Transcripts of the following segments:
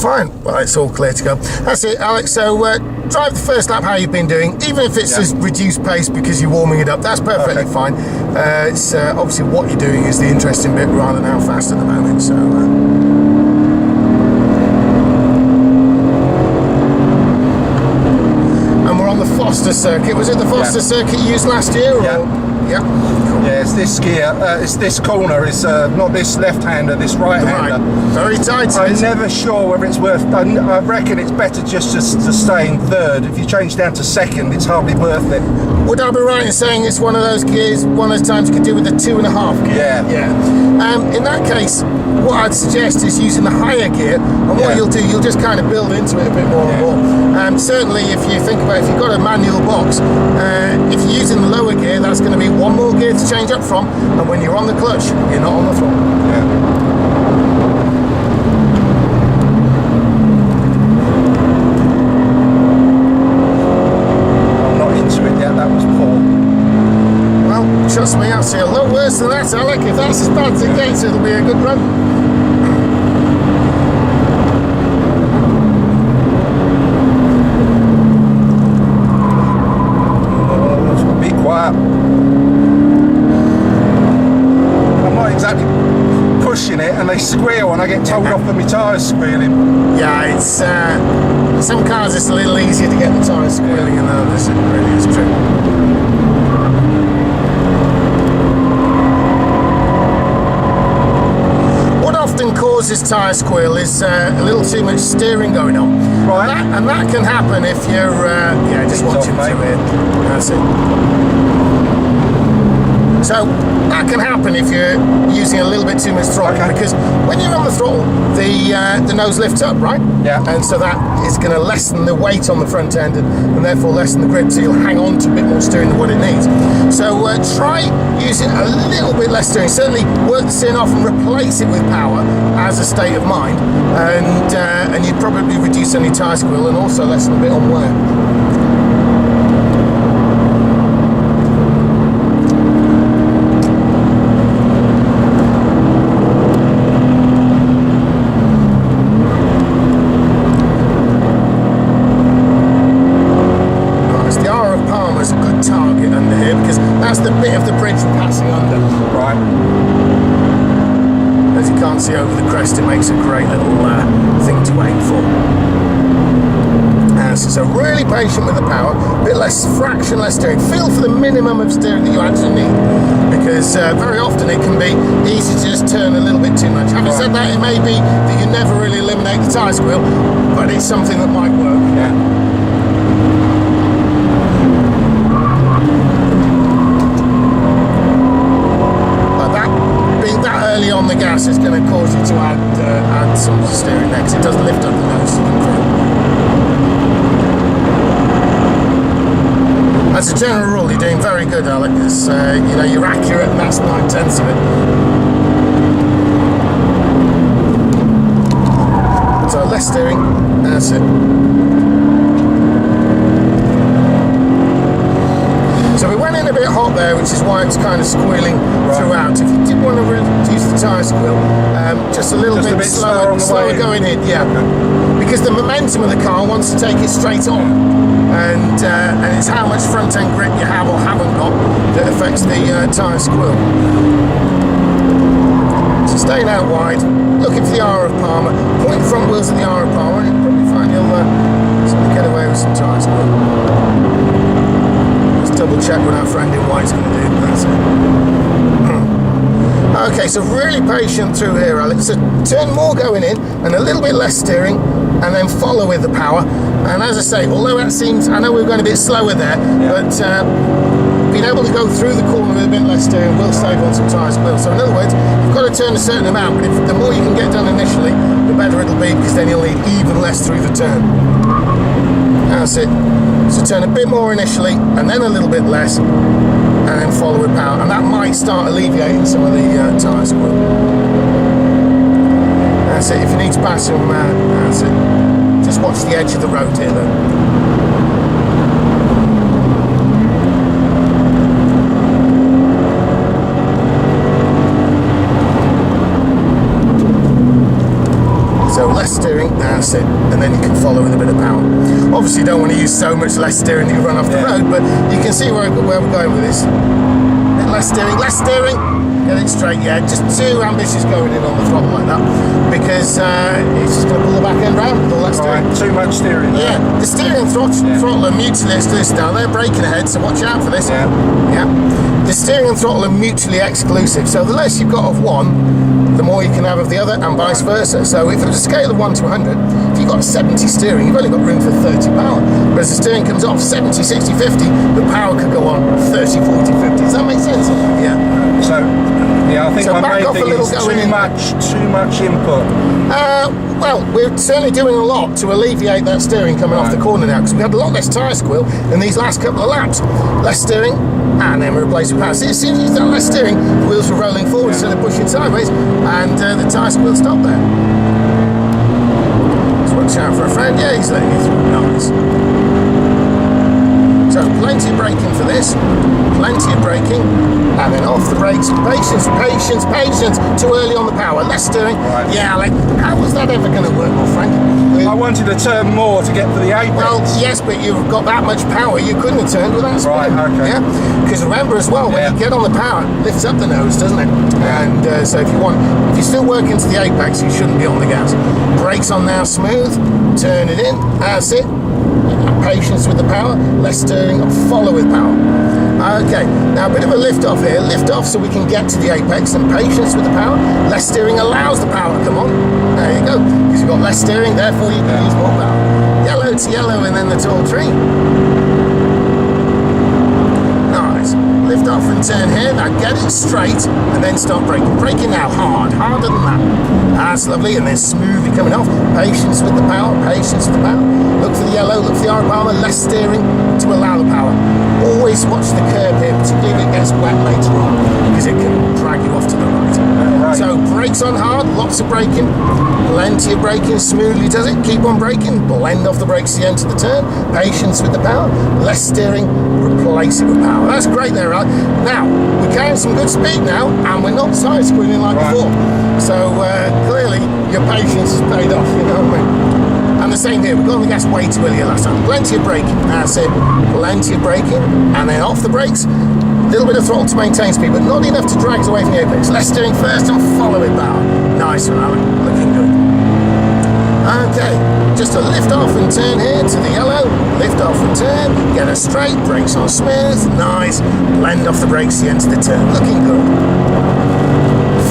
Fine. Well, it's all clear to go. That's it, Alex. So drive the first lap how you've been doing, even if it's just reduced pace because you're warming it up. That's perfectly fine. It's obviously what you're doing is the interesting bit rather than how fast at the moment. So. And we're on the Foster circuit. Was it the Foster circuit you used last year? Or? Yeah. Cool. Yeah, it's this gear. It's this corner. It's not this left-hander. This right-hander. Very tight. I'm never sure whether it's worth. I reckon it's better just to stay in third. If you change down to second, it's hardly worth it. Would I be right in saying it's one of those gears, one of those times you could do with a 2.5 gear? Yeah. In that case, what I'd suggest is using the higher gear, and what you'll do, you'll just kind of build into it a bit more and more. Certainly, if you think about if you've got a manual box, if you're using the lower gear, that's going to be one more gear to change up from, and when you're on the clutch, you're not on the throttle. I'm not into it yet. That was poor. Well, trust me, I'll see a lot worse than that, Alec. If that's as bad as it gets, it'll be a good run. I'm not exactly pushing it, and they squeal, and I get told off for my tyres squealing. Yeah, it's some cars it's a little easier to get the tyres squealing than others. It really is true. What often causes tyre squeal is a little too much steering going on. Right. And that can happen if you're just watching through it. That's it. So that can happen if you're using a little bit too much throttle, because when you're on the throttle, the nose lifts up, right? Yeah. And so that is going to lessen the weight on the front end and therefore lessen the grip, so you'll hang on to a bit more steering than what it needs. So try using a little bit less steering. Certainly work the steering off and replace it with power as a state of mind, and you'd probably reduce any tyre squeal and also lessen a bit on wear. The bit of the bridge we're passing under. Right. As you can't see over the crest, it makes a great little thing to aim for. So really patient with the power, a bit less fraction, less steering. Feel for the minimum of steering that you actually need, because very often it can be easy to just turn a little bit too much. Having said that, it may be that you never really eliminate the tyre squeal, but it's something that might work. Early on the gas is going to cause you to add some steering next. It does lift up the nose. As a general rule, you're doing very good, Alec. You're accurate, and that's 9/10 of it. So less steering. That's it. So we went in a bit hot there, which is why it's kind of squealing throughout. If you did want to reduce the tyre squeal, just a little bit slower going in, because the momentum of the car wants to take it straight on, and it's how much front end grip you have or haven't got that affects the tyre squeal. So staying out wide, looking for the R of Palmer, point the front wheels at the R of Palmer, and you'll probably find you'll get away with some tyre squeal. Double check what our friend in white's going to do. That's it. Okay, so really patient through here, Alex. So turn more going in and a little bit less steering, and then follow with the power. And as I say, although that seems, I know we're going a bit slower there, but being able to go through the corner with a bit less steering will save on some tyre squeal. So in other words, you've got to turn a certain amount, but the more you can get done initially, the better it'll be, because then you'll need even less through the turn. That's it. So turn a bit more initially, and then a little bit less, and then follow with power, and that might start alleviating some of the tyre squeal. That's it. If you need to pass them, that's it. Just watch the edge of the road here, though. So less steering, that's it, and then you can follow with a bit of power. Obviously you don't want to use so much less steering that you run off the road, but you can see where we're going with this. Bit less steering, get it straight, yeah, just too ambitious going in on the throttle like that, because it's just going to pull the back end round with all that steering. Right, too much steering. Yeah, the steering and throttle are mutually exclusive now, they're braking ahead, so watch out for this. Yeah. The steering and throttle are mutually exclusive, so the less you've got of one, the more you can have of the other, and vice versa. So if it was a scale of 1 to 100, if you've got 70 steering, you've only got room for 30 power. But as the steering comes off 70, 60, 50, the power could go on 30, 40, 50. Does that make sense? Yeah. So, yeah, I think So my back main off a thing little is going too much input. Well, we're certainly doing a lot to alleviate that steering coming off the corner now, because we had a lot less tyre squeal in these last couple of laps. Less steering, and then we replace with power. So as soon as you've done less steering, the wheels were rolling forward instead of pushing sideways, and the tyre squeal stopped there. So watch out for a friend. Yeah, he's letting you through. Nice. So plenty of braking for this, plenty of braking, and then off the brakes. Patience, patience, patience. Too early on the power, less steering. Right. Yeah, like, how was that ever going to work, my friend? I wanted to turn more to get to the apex. Well, yes, but you've got that much power, you couldn't have turned without spin. Right, okay. Yeah, because remember as well, when you get on the power, it lifts up the nose, doesn't it? And so if you're still working to the apex, you shouldn't be on the gas. Brakes on now, smooth, turn it in, that's it. Patience with the power, less steering, follow with power. Okay, now a bit of a lift off here. Lift off so we can get to the apex, and patience with the power. Less steering allows the power to come on. There you go. Because you've got less steering, therefore you can use more power. Yellow to yellow and then the tall tree. Nice. Lift off and turn here. Now get it straight and then start braking. Braking now hard, harder than that. That's lovely, and then smoothly coming off. Patience with the power, patience with the power. Look for the yellow, look for the orange armour, less steering to allow the power. Always watch the curb here, particularly if it gets wet later on, because it can drag you off to the right. So brakes on hard, lots of braking, plenty of braking, smoothly does it. Keep on braking, blend off the brakes as you enter the turn. Patience with the power, less steering, replace it with power. That's great there, right? Now, we're carrying some good speed now, and we're not side squealing like before. So clearly, your patience has paid off, you know what I mean? And the same here, we've got on the gas way too early last time. Plenty of braking, that's it. Plenty of braking, and then off the brakes. A little bit of throttle to maintain speed, but not enough to drag us away from the apex. Less steering first and follow it power. Nice one, Alan. Looking good. Okay, just a lift off and turn here to the yellow. Lift off and turn. Get her straight. Brakes on smooth. Nice. Blend off the brakes to enter the turn. Looking good.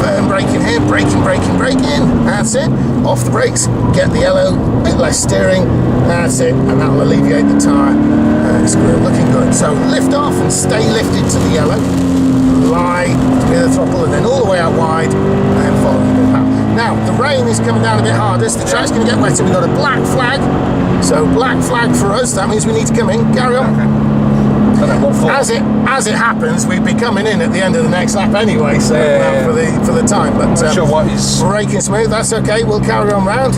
Firm braking here. Braking, braking, braking. That's it. Off the brakes. Get the yellow. Bit less steering. That's it. And that'll alleviate the tyre. Looking good. So lift off and stay lifted to the yellow. Light to the throttle and then all the way out wide and follow the power. Now the rain is coming down a bit harder, so the track's going to get wetter. We've got a black flag. So black flag for us. That means we need to come in. Carry on. As it happens, we'd be coming in at the end of the next lap anyway. So for the time, but sure what is braking smooth. That's okay. We'll carry on round.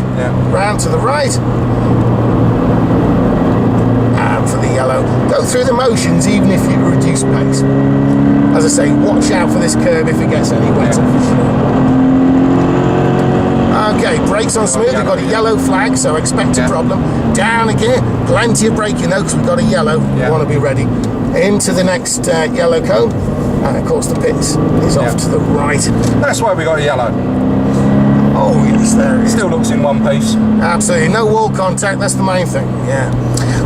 Round to the right. For the yellow, go through the motions even if you reduce pace. As I say, watch out for this curb if it gets any wetter for sure. Okay, brakes on smooth, we've got a yellow flag, so expect a problem. Down again, plenty of braking though, because we've got a yellow, we want to be ready. Into the next yellow cone, and of course the pits is off to the right. That's why we got a yellow. Oh yes, there it is. Still looks in one piece. Absolutely, no wall contact, that's the main thing,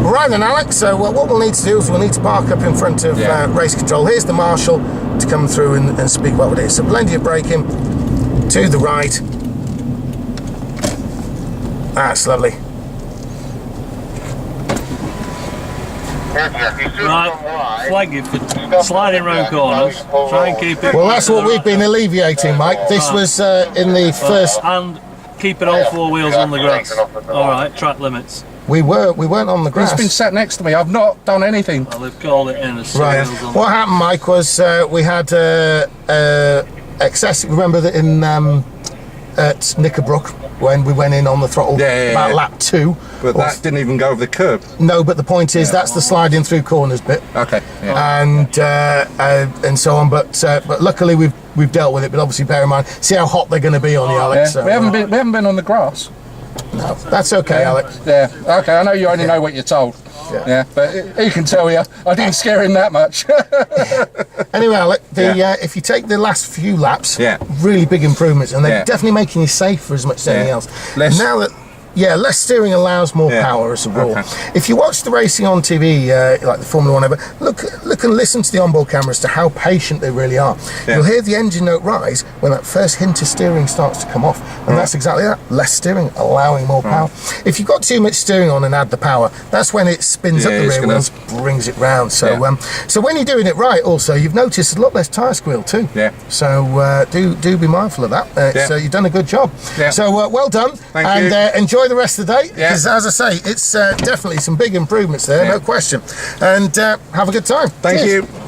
Right then, Alex, so what we'll need to do is we'll need to park up in front of race control. Here's the marshal to come through and speak what it is. So plenty of braking to the right. That's lovely. Right, flag it for sliding round corners. Try and keep it. Well, that's what we've been alleviating, Mike. This was in the first. And keeping all four wheels on the grass. All right, track limits. We weren't on the grass. He's been sat next to me. I've not done anything. Well, they've called it in as right. What happened, Mike, was we had excessive. Remember that in at Knickerbrook when we went in on the throttle about lap 2. But that didn't even go over the curb. No, but the point is that's the sliding through corners bit. Okay. And so on. But luckily we've dealt with it. But obviously bear in mind, see how hot they're going to be on the Alex. So, we haven't been on the grass. No, that's okay, Alex. Yeah. Okay. I know you only know what you're told. Yeah. But he can tell you. I didn't scare him that much. Anyway, Alex, if you take the last few laps, Yeah. really big improvements, and they're definitely making you safer as much as anything else. Now that less steering allows more power as a rule. Okay. If you watch the racing on TV, like the Formula 1, look and listen to the onboard camera as to how patient they really are. You'll hear the engine note rise when that first hint of steering starts to come off, and that's exactly that. Less steering, allowing more power. If you've got too much steering on and add the power, that's when it spins up the rear wheels, brings it round. So, so when you're doing it right, also you've noticed a lot less tyre squeal too. Yeah. So do be mindful of that. So you've done a good job. Yeah. So well done. Thank you. Enjoy the rest of the day, because as I say, it's definitely some big improvements there, no question. And have a good time. Thank Cheers. you.